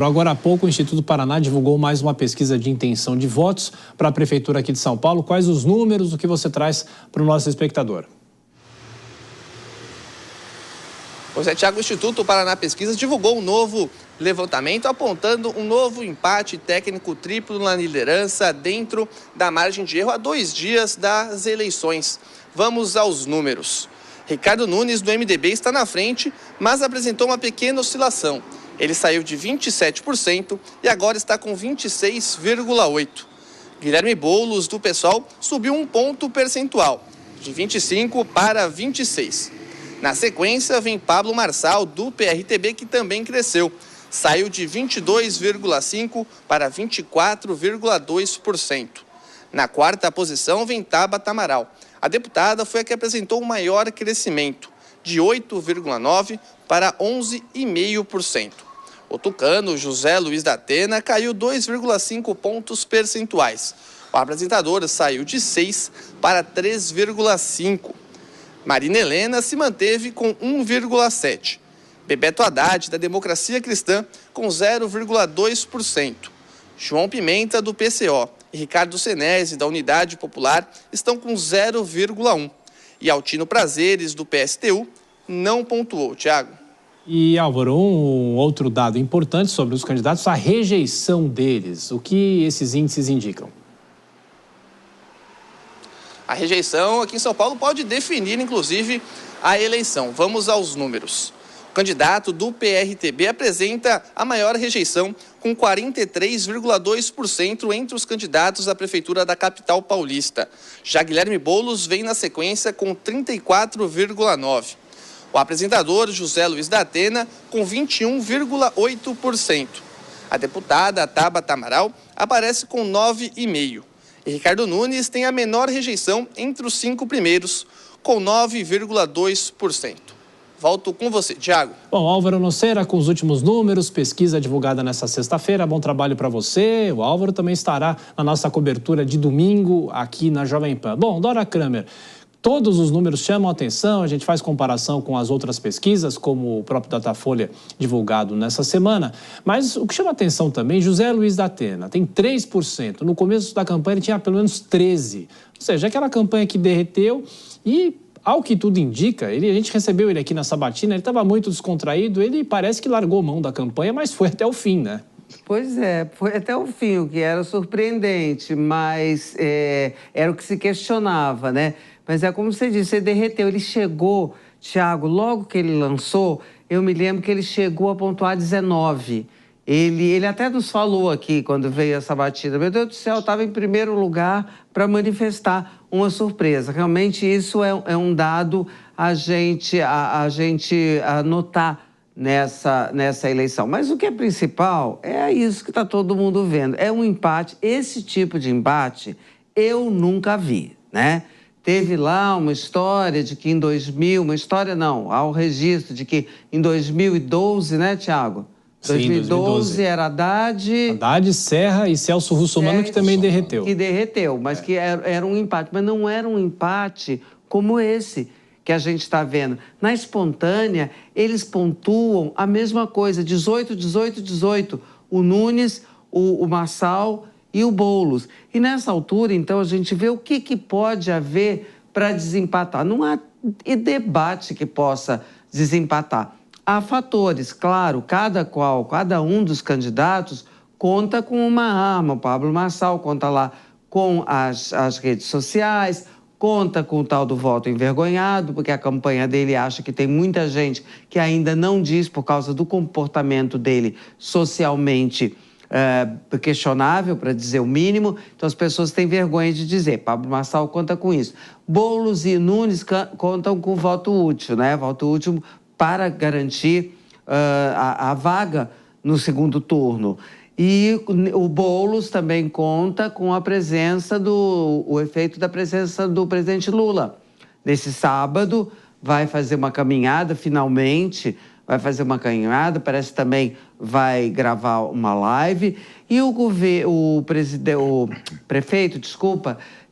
Agora há pouco, o Instituto Paraná divulgou mais uma pesquisa de intenção de votos para a Prefeitura aqui de São Paulo. Quais os números, o que você traz para o nosso espectador? Pois é, Tiago, o Instituto Paraná Pesquisas divulgou um novo levantamento apontando um novo empate técnico triplo na liderança dentro da margem de erro a 2 dias das eleições. Vamos aos números. Ricardo Nunes, do MDB, está na frente, mas apresentou uma pequena oscilação. Ele saiu de 27% e agora está com 26,8%. Guilherme Boulos, do PSOL, subiu 1 ponto percentual, de 25% para 26%. Na sequência, vem Pablo Marçal, do PRTB, que também cresceu. Saiu de 22,5% para 24,2%. Na quarta posição, vem Tabata Amaral. A deputada foi a que apresentou o maior crescimento, de 8,9% para 11,5%. O tucano José Luiz da Atena caiu 2,5 pontos percentuais. O apresentador saiu de 6% para 3,5%. Marina Helena se manteve com 1,7%. Bebeto Haddad, da Democracia Cristã, com 0,2%. João Pimenta, do PCO, e Ricardo Senese, da Unidade Popular, estão com 0,1%. E Altino Prazeres, do PSTU, não pontuou. Tiago. E, Álvaro, um outro dado importante sobre os candidatos, a rejeição deles. O que esses índices indicam? A rejeição aqui em São Paulo pode definir, inclusive, a eleição. Vamos aos números. O candidato do PRTB apresenta a maior rejeição, com 43,2% entre os candidatos à Prefeitura da capital paulista. Já Guilherme Boulos vem na sequência com 34,9%. O apresentador José Luiz da Atena com 21,8%. A deputada Tabata Amaral aparece com 9,5%. E Ricardo Nunes tem a menor rejeição entre os 5 primeiros, com 9,2%. Volto com você, Tiago. Bom, Álvaro Nocera com os últimos números, pesquisa divulgada nessa sexta-feira. Bom trabalho para você. O Álvaro também estará na nossa cobertura de domingo aqui na Jovem Pan. Bom, Dora Kramer, todos os números chamam a atenção, a gente faz comparação com as outras pesquisas, como o próprio Datafolha divulgado nessa semana, mas o que chama a atenção também, José Luiz da Atena tem 3%, no começo da campanha ele tinha pelo menos 13%, ou seja, aquela campanha que derreteu e, ao que tudo indica, a gente recebeu ele aqui na sabatina, ele estava muito descontraído, ele parece que largou mão da campanha, mas foi até o fim, né? Pois é, foi até o fim, o que era surpreendente, mas era o que se questionava, né? Mas é como você disse, ele derreteu, ele chegou, Tiago, logo que ele lançou, eu me lembro que ele chegou a pontuar 19. Ele até nos falou aqui, quando veio essa batida, meu Deus do céu, estava em primeiro lugar para manifestar uma surpresa. Realmente isso é um dado a gente anotar nessa eleição. Mas o que é principal é isso que está todo mundo vendo. É um empate, esse tipo de embate eu nunca vi, né? Teve lá uma história de que em 2000, uma história não, há o registro de que em 2012, né, Tiago? Sim, 2012 era Haddad, Serra e Celso Russomano, que também derreteu. Que derreteu, mas que era um empate. Mas não era um empate como esse que a gente está vendo. Na espontânea, eles pontuam a mesma coisa, 18, 18, 18. O Nunes, o Marçal e o Boulos. E nessa altura, então, a gente vê o que pode haver para desempatar. Não há debate que possa desempatar. Há fatores, claro, cada um dos candidatos conta com uma arma. O Pablo Marçal conta lá com as redes sociais, conta com o tal do voto envergonhado, porque a campanha dele acha que tem muita gente que ainda não diz por causa do comportamento dele socialmente questionável, para dizer o mínimo. Então, as pessoas têm vergonha de dizer. Pablo Marçal conta com isso. Boulos e Nunes contam com voto útil, né? Voto útil para garantir a vaga no segundo turno. E o Boulos também conta com a presença o efeito da presença do presidente Lula. Nesse sábado, vai fazer uma caminhada, finalmente, parece que também vai gravar uma live. E o prefeito,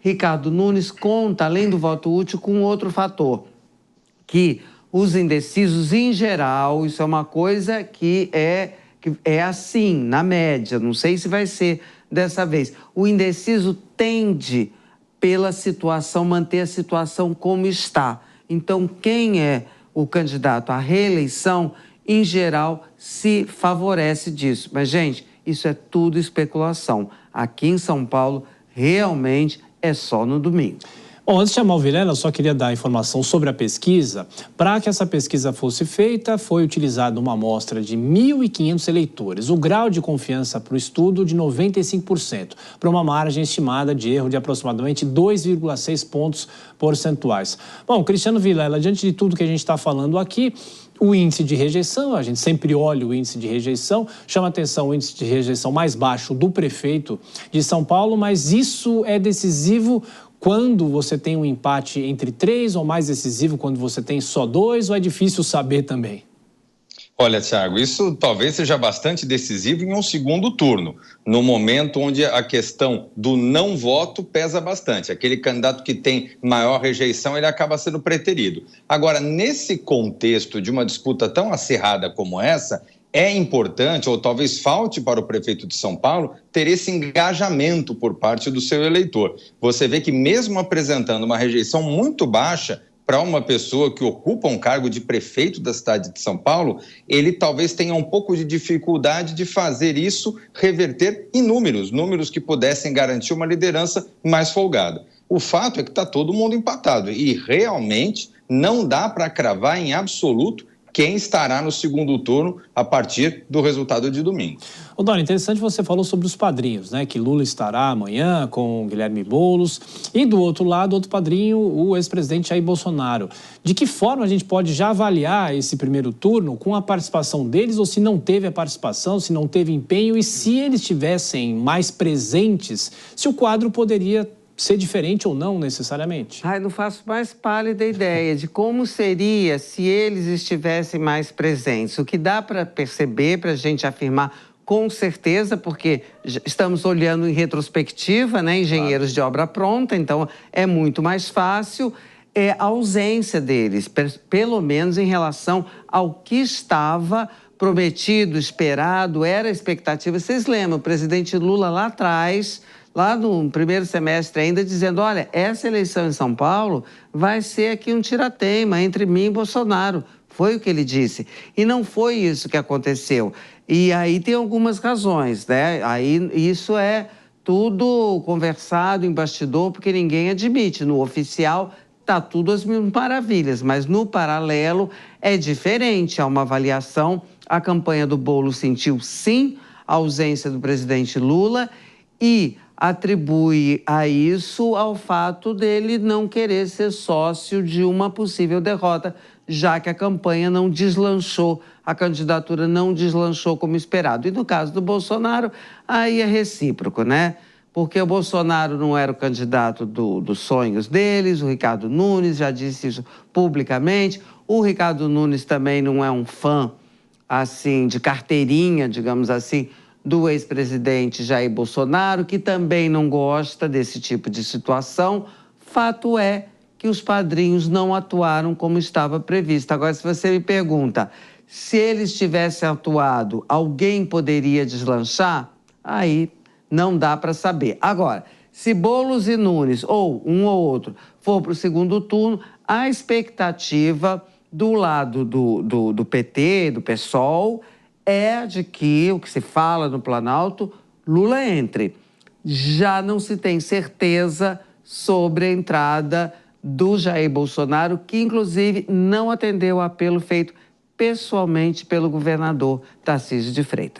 Ricardo Nunes, conta, além do voto útil, com outro fator, que os indecisos, em geral, isso é uma coisa que é que é assim, na média, não sei se vai ser dessa vez. O indeciso tende, pela situação, manter a situação como está. Então, quem é o candidato à reeleição, em geral, se favorece disso. Mas, gente, isso é tudo especulação. Aqui em São Paulo, realmente é só no domingo. Bom, antes de chamar o Vilela, eu só queria dar informação sobre a pesquisa. Para que essa pesquisa fosse feita, foi utilizada uma amostra de 1.500 eleitores. O grau de confiança para o estudo de 95%, para uma margem estimada de erro de aproximadamente 2,6 pontos percentuais. Bom, Cristiano Vilela, diante de tudo que a gente está falando aqui, o índice de rejeição, a gente sempre olha o índice de rejeição, chama atenção o índice de rejeição mais baixo do prefeito de São Paulo, mas isso é decisivo quando você tem um empate entre 3 ou mais decisivo quando você tem só 2, ou é difícil saber também? Olha, Thiago, isso talvez seja bastante decisivo em um segundo turno, no momento onde a questão do não voto pesa bastante. Aquele candidato que tem maior rejeição, ele acaba sendo preterido. Agora, nesse contexto de uma disputa tão acirrada como essa, é importante, ou talvez falte para o prefeito de São Paulo, ter esse engajamento por parte do seu eleitor. Você vê que mesmo apresentando uma rejeição muito baixa para uma pessoa que ocupa um cargo de prefeito da cidade de São Paulo, ele talvez tenha um pouco de dificuldade de fazer isso reverter em números que pudessem garantir uma liderança mais folgada. O fato é que está todo mundo empatado e realmente não dá para cravar em absoluto quem estará no segundo turno a partir do resultado de domingo. Ô, Dória, interessante você falou sobre os padrinhos, né? Que Lula estará amanhã com Guilherme Boulos e do outro lado, outro padrinho, o ex-presidente Jair Bolsonaro. De que forma a gente pode já avaliar esse primeiro turno com a participação deles, ou se não teve a participação, se não teve empenho, e se eles estivessem mais presentes, se o quadro poderia ser diferente ou não necessariamente? Ai, não faço mais pálida ideia de como seria se eles estivessem mais presentes. O que dá para perceber, para a gente afirmar com certeza, porque estamos olhando em retrospectiva, né, engenheiros de obra pronta, então é muito mais fácil, é a ausência deles, pelo menos em relação ao que estava prometido, esperado, era a expectativa. Vocês lembram, o presidente Lula lá atrás, lá no primeiro semestre ainda, dizendo, olha, essa eleição em São Paulo vai ser aqui um tirateima entre mim e Bolsonaro. Foi o que ele disse. E não foi isso que aconteceu. E aí tem algumas razões, né? Aí isso é tudo conversado em bastidor, porque ninguém admite. No oficial está tudo às mil maravilhas, mas no paralelo é diferente. Há uma avaliação. A campanha do Boulos sentiu, sim, a ausência do presidente Lula e atribui a isso ao fato dele não querer ser sócio de uma possível derrota, já que a campanha não deslanchou, a candidatura não deslanchou como esperado. E no caso do Bolsonaro, aí é recíproco, né? Porque o Bolsonaro não era o candidato dos sonhos deles, o Ricardo Nunes já disse isso publicamente, o Ricardo Nunes também não é um fã, assim, de carteirinha, digamos assim, do ex-presidente Jair Bolsonaro, que também não gosta desse tipo de situação. Fato é que os padrinhos não atuaram como estava previsto. Agora, se você me pergunta, se eles tivessem atuado, alguém poderia deslanchar? Aí não dá para saber. Agora, se Boulos e Nunes, ou um ou outro, for para o segundo turno, a expectativa do lado do PT, do PSOL, é de que, o que se fala no Planalto, Lula entre. Já não se tem certeza sobre a entrada do Jair Bolsonaro, que inclusive não atendeu o apelo feito pessoalmente pelo governador Tarcísio de Freitas.